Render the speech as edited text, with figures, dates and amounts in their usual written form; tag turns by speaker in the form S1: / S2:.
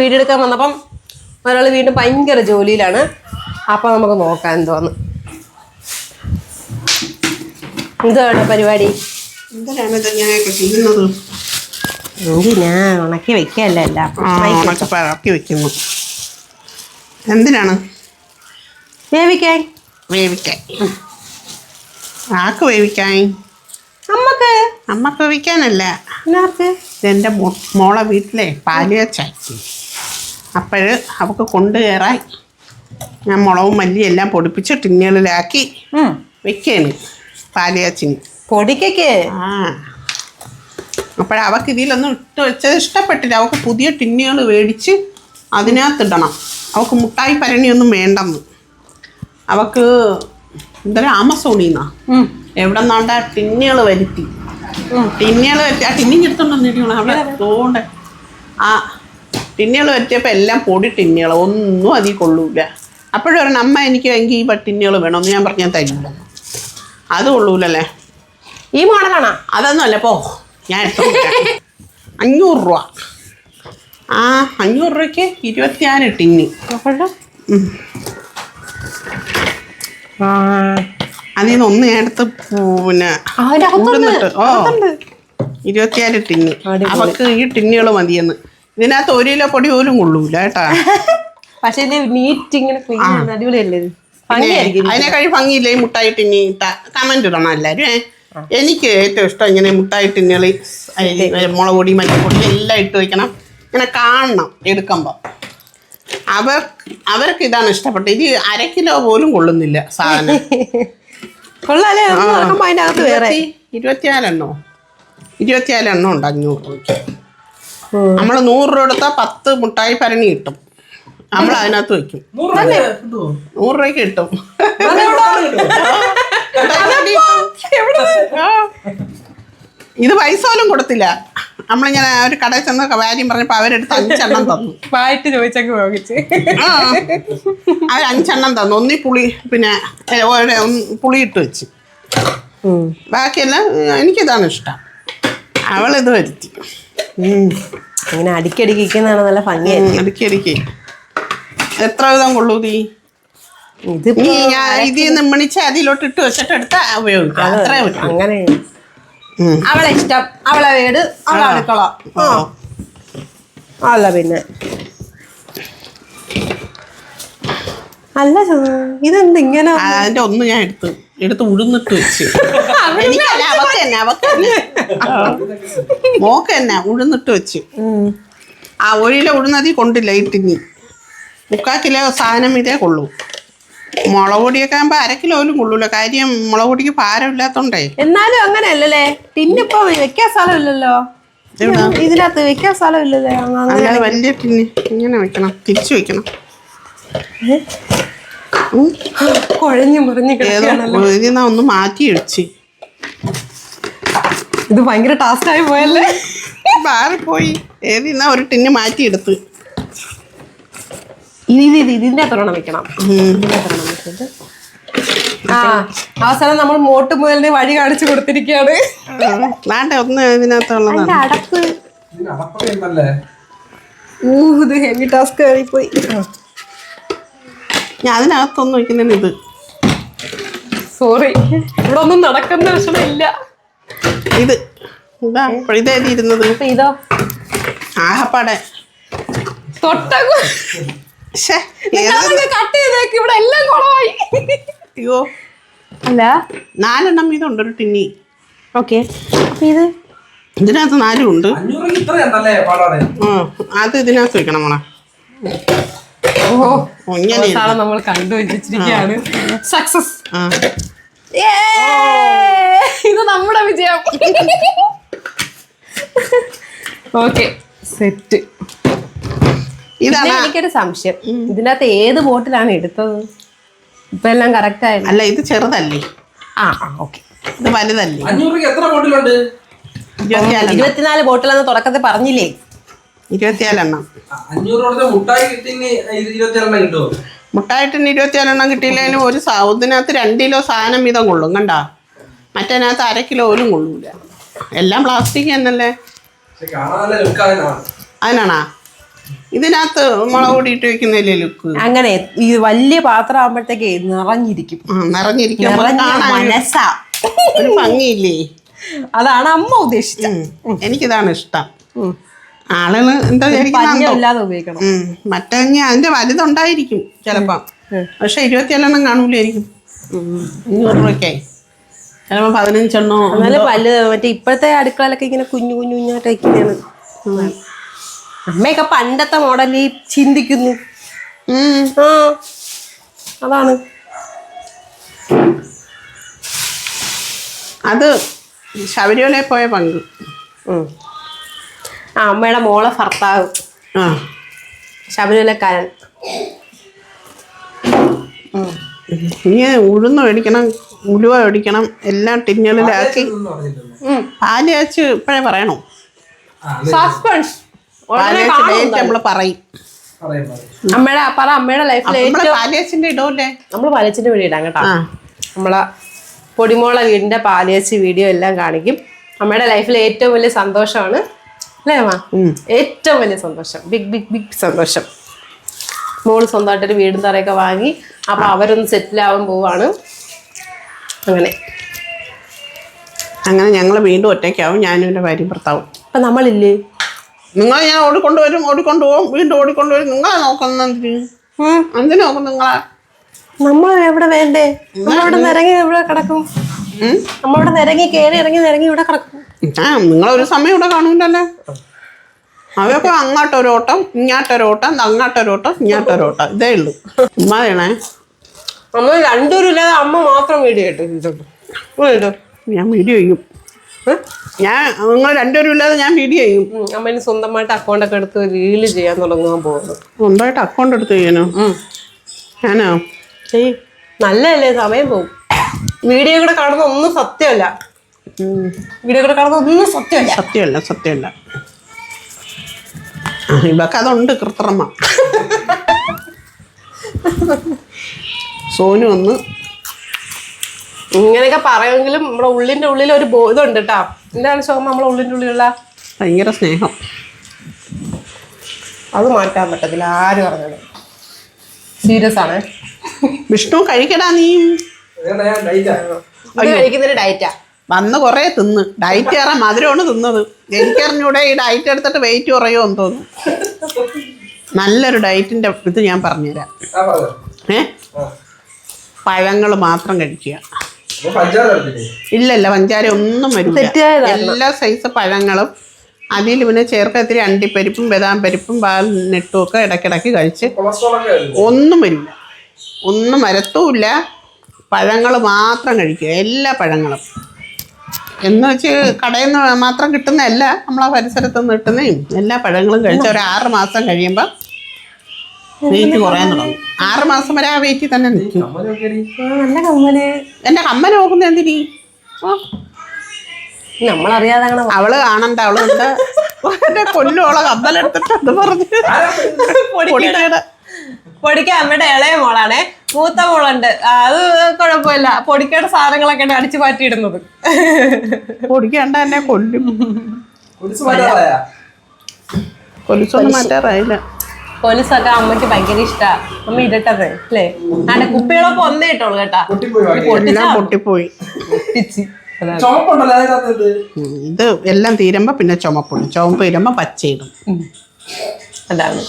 S1: Video എടുക്കാൻ വന്നപ്പം ഒരാൾ വീണ്ടും ഭയങ്കര ജോലിയിലാണ്. അപ്പം നമുക്ക് നോക്കാം എന്തോന്ന്. എന്താണ് പരിപാടി? ഞാൻ ഉണക്കി വെക്കല്ല എല്ലാം
S2: വെക്കുന്നു. എന്തിനാണ്?
S1: വേവിക്കാൻ.
S2: വേവിക്കാൻ. ആക്ക് വേവിക്കാൻ? അമ്മക്ക് വേവിക്കാനല്ല. എൻ്റെ മോളെ വീട്ടിലെ പാല് വെച്ചാക്കി. അപ്പോഴ് അവൾക്ക് കൊണ്ടുകയറാൻ ഞാൻ മുളകും മല്ലിയും എല്ലാം പൊടിപ്പിച്ച് ടിന്നുകളിലാക്കി വെക്കാണ് പാല് കാച്ചിന്.
S1: പൊടിക്കേ?
S2: ആ, അപ്പോഴവൾക്ക് ഇതിലൊന്നും ഇട്ട് വെച്ചത് ഇഷ്ടപ്പെട്ടില്ല. അവൾക്ക് പുതിയ ടിന്നുകൾ മേടിച്ച് അതിനകത്തിടണം. അവൾക്ക് മുട്ടായി പരണിയൊന്നും വേണ്ടെന്ന്. അവൾക്ക് എന്തൊരു ആമസോണിന്നാ എവിടെ നിന്നാണ്ട ടിന്നുകൾ വരുത്തി. ആ ടിന്നിങ് എടുത്തോണ്ടെന്ന് ഇരിക്കണം അവിടെ തോണ്ട. ആ ടിന്നുകൾ വരുത്തിയപ്പോൾ എല്ലാം പൊടി ടിന്നുകൾ, ഒന്നും അതിൽ കൊള്ളൂല. അപ്പോഴും പറയണം അമ്മ എനിക്ക് എങ്കിൽ ഈ ടിന്നുകൾ വേണമെന്ന്. ഞാൻ പറഞ്ഞാൽ തരില്ല, അത് കൊള്ളൂലല്ലേ.
S1: ഈ മോഡലാണോ?
S2: അതൊന്നും അല്ല. പോ, ഞാൻ എടുത്തു 500 രൂപ. ആ 500 രൂപയ്ക്ക് 24 ടിന്ന്. അതിൽ നിന്ന് ഒന്ന് ഞാൻ എടുത്ത് പിന്നെ 24 ടിന്ന്. അവർക്ക് ഈ ടിന്നുകൾ മതിയെന്ന്. ഇതിനകത്ത് 1 കിലോ പൊടി പോലും കൊള്ളൂല കേട്ടാ.
S1: പക്ഷേ നീറ്റ് ഇങ്ങനെ അടിപൊളിയല്ലേ?
S2: അതിനെക്കാളും ഭംഗിയില്ലേ ഈ മുട്ടായി ടിന്നി ഇട്ട? കമന്റ് ഇടണം എല്ലാവരും. എനിക്ക് ഏറ്റവും ഇഷ്ടം ഇങ്ങനെ മുട്ടായി ടിന്നുകൾ മുളക് പൊടി മല്ലിപ്പൊടി എല്ലാം ഇട്ട് വയ്ക്കണം. ഇങ്ങനെ കാണണം എടുക്കുമ്പോൾ. അവർക്ക് ഇതാണ് ഇഷ്ടപ്പെട്ടത്. ഇത് 1/2 കിലോ പോലും കൊള്ളുന്നില്ല സാധനം. 24 എണ്ണോ ഉണ്ട് 500 രൂപയ്ക്ക്. നമ്മൾ 100 രൂപ എടുത്താൽ 10 മുട്ടായി ഭരണി കിട്ടും. നമ്മൾ അതിനകത്ത് വെക്കും. 100 രൂപയ്ക്ക് കിട്ടും. ഇത് പൈസ പോലും കൊടുത്തില്ല. നമ്മളിങ്ങനെ ഒരു കടയിൽ ചെന്ന് കാര്യം പറഞ്ഞപ്പോൾ അവരെടുത്ത് 5 എണ്ണം തന്നു.
S1: പായിട്ട് ചോദിച്ചൊക്കെ വാങ്ങിച്ച്
S2: അവർ 5 എണ്ണം തന്നു. ഒന്നി പുളി പിന്നെ പുളി ഇട്ട് വെച്ച്. ബാക്കിയെല്ലാം എനിക്കിതാണ് ഇഷ്ടം. അവളിത് വരുത്തി.
S1: അങ്ങനെ അടിക്കടിക്കുന്നതാണ് നല്ല ഭംഗിയായി.
S2: അടിക്കടിക്ക് എത്ര വിധം കൊള്ളൂ നീ? ഞാൻ ഇതിൽ നിന്ന് മണിച്ച് അതിലോട്ട് ഇട്ട് വെച്ചിട്ട് എടുത്താ ഉപയോഗിക്കാം. അത്രേ പറ്റും.
S1: അങ്ങനെ അവളെ ഇഷ്ടം, അവളെ വീട്, അവളെ അടുക്കള. അല്ല പിന്നെ അല്ല ഇതെന്ത് ഇങ്ങനെ?
S2: അതിന്റെ ഒന്ന് ഞാൻ എടുത്ത് ഉഴുന്നിട്ട് വെച്ച്. മോക്ക് തന്നെ ഉഴുന്നിട്ട് വെച്ച്. ആ 1 കിലോ ഉഴുന്നതി കൊണ്ടില്ല ഈ ടിന്നി. 3/4 കിലോ സാധനം ഇതേ കൊള്ളൂ. മുളക് പൊടിയൊക്കെ ആകുമ്പോ 1/2 കിലോ പോലും കൊള്ളൂല. കാര്യം മുളക് പൊടിക്ക് ഭാരമില്ലാത്തോണ്ടേ.
S1: എന്നാലും അങ്ങനെയല്ലേ, ടിന്നിപ്പോ വെക്കാൻ സ്ഥലമില്ലല്ലോ. ഇതിനകത്ത് വെക്കാൻ സ്ഥലമില്ലല്ലോ.
S2: അങ്ങനെ വലിയ ടിന്നി ഇങ്ങനെ വെക്കണം, തിരിച്ചു വെക്കണം.
S1: കുഴഞ്ഞു മുറിഞ്ഞു
S2: ഇതിന്നാ ഒന്ന് മാറ്റി വെച്ച്.
S1: ഇത് ഭയങ്കര ടാസ്ക് ആയി പോയല്ലേ.
S2: മാറിപ്പോയി. ഏതിന്നാ ഒരു ടിന്ന് മാറ്റിയെടുത്ത്
S1: ഇതിന്റെ അത്രണ്ണം വെക്കണം. ആ അവസാനം നമ്മൾ മോട്ട് മുതലിന് വഴി കാണിച്ചു കൊടുത്തിരിക്കുകയാണ്.
S2: വേണ്ട ഒന്ന് ഇതിനകത്തുള്ളതാണ്
S1: അടപ്പ്. ഇത് ഹെവി ടാസ്ക് ആയിപ്പോയി.
S2: ഞാൻ അതിനകത്തൊന്നും വയ്ക്കുന്നതിന് ഇത്.
S1: സോറി, ഇവിടെ ഒന്നും നടക്കുന്ന വിഷമില്ല.
S2: ഇത് ഇതാ ഇതേതി ഇരുന്നത്.
S1: ഇതോ
S2: ആഹപ്പാടെ
S1: കട്ട് ചെയ്തേക്ക്. ഇവിടെ എല്ലാം കുളമായി.
S2: അയ്യോ
S1: അല്ല
S2: 4 എണ്ണം ഇതുണ്ട് ഒരു ടിന്നി.
S1: ഓക്കെ,
S2: ഇതിനകത്ത് 4 ഉണ്ട്. അത് ഇതിനകത്ത് വെക്കണം മോളെ.
S1: നമ്മൾ കണ്ടുവച്ചിരിക്കുകയാണ്. സക്സസ്. ഇത് നമ്മുടെ വിജയം. Okay, set.
S2: ഇതാണ്
S1: എനിക്കൊരു സംശയം, ഇതിനകത്ത് ഏത് ബോട്ടിലാണ് എടുത്തത്? ഇപ്പൊ എല്ലാം കറക്റ്റ് ആയിരുന്നു.
S2: അല്ല ഇത് ചെറുതല്ലേ?
S1: ഓക്കെ,
S2: ഇത് വലുതല്ലേ?
S1: 24 ബോട്ടിലെന്ന് തുടക്കത്തിൽ പറഞ്ഞില്ലേ?
S2: 24 എണ്ണം. മുട്ടായിട്ടിന് 24 എണ്ണം കിട്ടിയില്ലെങ്കിലും ഒരു ഇതിനകത്ത് 2 കിലോ സാധനം വീതം കൊള്ളും. കണ്ടാ, മറ്റേനകത്ത് 1/2 കിലോ പോലും കൊള്ളൂല. എല്ലാം പ്ലാസ്റ്റിക് തന്നല്ലേ. അതിനാണാ ഇതിനകത്ത് മുളക് പൊടി ഇട്ട് വെക്കുന്നതില്ലേ ലുക്ക്.
S1: അങ്ങനെ ഈ വലിയ പാത്രം ആകുമ്പോഴത്തേക്ക് നിറഞ്ഞിരിക്കും.
S2: നിറഞ്ഞിരിക്കും
S1: മനസ്സാ
S2: ഒരു ഭംഗിയില്ലേ.
S1: അതാണ് അമ്മ ഉദ്ദേശിച്ചത്.
S2: എനിക്കിതാണ് ഇഷ്ടം. ആളുകൾ എന്താ
S1: ഇല്ലാതെ ഉപയോഗിക്കണം.
S2: മറ്റേ അതിന്റെ വലുതുണ്ടായിരിക്കും ചിലപ്പോ, പക്ഷെ 27 കാണൂലായിരിക്കും. 500 രൂപയ്ക്കായി ചിലപ്പോ 15
S1: എന്നാലും വലുത്. മറ്റേ ഇപ്പോഴത്തെ അടുക്കളയിലൊക്കെ ഇങ്ങനെ കുഞ്ഞു കുഞ്ഞു കുഞ്ഞായിട്ട് വയ്ക്കുന്നതാണ്. അമ്മയൊക്കെ പണ്ടത്തെ മോഡലിൽ ചിന്തിക്കുന്നു. അതാണ്
S2: അത് ശബരിമലയിൽ പോയ പങ്ക്.
S1: അമ്മയുടെ മോളെ ഭർത്താവ് ശബരിമലക്കാരൻ.
S2: ഇനി ഉഴുന്ന് മേടിക്കണം, ഉലുവ മേടിക്കണം, എല്ലാം ടിന്നുകളിലാക്കി പാല് വെച്ച് ഇപ്പഴേ പറയണോ?
S1: സസ്പെൻസ്
S2: നമ്മള് പറയും.
S1: അമ്മയുടെ ലൈഫിൽ
S2: പാലിയച്ചിന്റെ ഇടൂല്ലേ?
S1: നമ്മള് പാലിയച്ചിന്റെ വീഡിയോ ഇടാം കേട്ടോ. നമ്മളെ പൊടിമോളെ വീടിന്റെ പാലിയച്ച് വീഡിയോ എല്ലാം കാണിക്കും. അമ്മയുടെ ലൈഫിലെ ഏറ്റവും വലിയ സന്തോഷമാണ് അല്ലേ അമ്മ? ഏറ്റവും വലിയ സന്തോഷം, ബിഗ് ബിഗ് ബിഗ് സന്തോഷം. മോള് സ്വന്തമായിട്ടൊരു വീടും തറയൊക്കെ വാങ്ങി. അപ്പൊ അവരൊന്ന് സെറ്റിലാവാൻ പോവാണ്.
S2: അങ്ങനെ ഞങ്ങൾ വീണ്ടും ഒറ്റയ്ക്കാവും, ഞാനും എൻ്റെ ഭാര്യ ഭർത്താവും.
S1: അപ്പൊ നമ്മളില്ലേ,
S2: നിങ്ങൾ ഞാൻ ഓടിക്കൊണ്ടുവരും, ഓടിക്കൊണ്ടുപോകും, വീണ്ടും ഓടിക്കൊണ്ടുവരും. നിങ്ങളെ നോക്കുന്ന എന്തിനു നോക്കും നിങ്ങളെ?
S1: നമ്മൾ എവിടെ വേണ്ടേ? നമ്മളിവിടെ നിരങ്ങി ഇവിടെ കിടക്കും. നമ്മളിവിടെ നിരങ്ങി കയറി ഇറങ്ങി നിരങ്ങി ഇവിടെ കിടക്കും.
S2: നിങ്ങളൊരു സമയം ഇവിടെ കാണൂലല്ലേ? അവയൊക്കെ അങ്ങോട്ടൊരോട്ടം, ഇങ്ങോട്ടൊരോട്ടം, അങ്ങോട്ടൊരോട്ടം, ഇങ്ങോട്ടൊരോട്ടം, ഇതേ ഉള്ളൂ. ഉമ്മാണേ
S1: നമ്മൾ രണ്ടുപേരും ഇല്ലാതെ അമ്മ മാത്രം വീഡിയോ കേട്ടോ.
S2: ഞാൻ വീഡിയോ ചെയ്യും. നിങ്ങൾ രണ്ടുപേരും ഇല്ലാതെ ഞാൻ വീഡിയോ ചെയ്യും.
S1: അമ്മേന് സ്വന്തമായിട്ട് അക്കൗണ്ടൊക്കെ എടുത്ത് റീല് ചെയ്യാൻ തുടങ്ങാൻ പോകുന്നു.
S2: സ്വന്തമായിട്ട് അക്കൗണ്ട് എടുത്ത് ചെയ്യാനോ? ഞാനോ
S1: ചെയ്യും. നല്ലതല്ലേ, സമയം പോകും. വീഡിയോ കൂടെ കാണുന്ന ഒന്നും സത്യമല്ല.
S2: സത്യമല്ല. ഇവക്ക് അതുണ്ട് കൃത്രിമ. സോനു ഒന്ന്
S1: ഇങ്ങനെയൊക്കെ പറയുമെങ്കിലും നമ്മുടെ ഉള്ളിന്റെ ഉള്ളിൽ ഒരു ബോധമുണ്ട് കേട്ടോ. എന്താണ് ശോഭ നമ്മളെ ഉള്ളിന്റെ ഉള്ളിലുള്ള
S2: ഭയങ്കര സ്നേഹം.
S1: അത് മാറ്റാൻ പറ്റത്തില്ല, ആര് പറഞ്ഞത്. സീരിയസ് ആണ്.
S2: വിഷ്ണു കഴിക്കടാ നീ.
S1: കഴിക്കുന്നൊരു ഡയറ്റാ.
S2: വന്ന് കൊറേ തിന്ന്. ഡയറ്റ് കയറാൻ മധുരമാണ് തിന്നത്. എനിക്കറിഞ്ഞൂടെ ഈ ഡയറ്റ് എടുത്തിട്ട് വെയിറ്റ് കുറയുമെന്ന് തോന്നുന്നു. നല്ലൊരു ഡയറ്റിന്റെ ഇത് ഞാൻ പറഞ്ഞുതരാം. പഴങ്ങൾ മാത്രം കഴിക്കുക. ഇല്ലല്ല, പഞ്ചാര ഒന്നും വരില്ല. എല്ലാ സൈസ് പഴങ്ങളും അതിൽ പിന്നെ ചേർക്കത്തിരി അണ്ടിപ്പരിപ്പും ബദാം പരിപ്പും വാൽനട്ടും ഒക്കെ ഇടയ്ക്കിടയ്ക്ക് കഴിച്ച് ഒന്നും വരില്ല, ഒന്നും വരത്തുമില്ല. പഴങ്ങൾ മാത്രം കഴിക്കുക, എല്ലാ പഴങ്ങളും. എന്ന് വെച്ച് കടയിൽ നിന്ന് മാത്രം കിട്ടുന്നതല്ല, നമ്മളാ പരിസരത്ത് നിന്ന് കിട്ടുന്നതും എല്ലാ പഴങ്ങളും കഴിച്ച ഒരു 6 മാസം കഴിയുമ്പോൾ വെയിറ്റ് കുറയാൻ തുടങ്ങും. 6 മാസം വരെ ആ വെയിറ്റിൽ തന്നെ നിൽക്കും. എന്റെ കമ്മൽ നോക്കുന്ന എന്തിനീ?
S1: നമ്മളറിയാതെ
S2: അവള് കാണണ്ട, അവള് എന്റെ കൊല്ലോളെ കമ്മലെടുത്തിട്ടെന്ന് പറഞ്ഞു.
S1: പൊടിക്ക അമ്മയുടെ ഇളയ മോളാണേ. മൂത്ത മോളുണ്ട്, അത് കുഴപ്പമില്ല. പൊടിക്കയുടെ സാധനങ്ങളൊക്കെ അടിച്ചു മാറ്റിയിടുന്നത്.
S2: പൊടിക്കണ്ട എന്നെ കൊല്ലും. കൊലുസൊന്നും മാറ്റാറായില്ല.
S1: കൊലുസൊക്കെ അമ്മയ്ക്ക് ഭയങ്കര ഇഷ്ടാ. അമ്മ ഇടട്ടത് അല്ലേ? ആണ്ടെ കുപ്പികളൊക്കെ ഒന്നേ ഇട്ടോളൂ കേട്ടാ.
S2: പൊട്ടിപ്പോയി. ഇത് എല്ലാം തീരുമ്പോ പിന്നെ ചുമപ്പുണ്ട്. ചുമപ്പ് തീരുമ്പോ പച്ചയിടും.
S1: അതാണ്.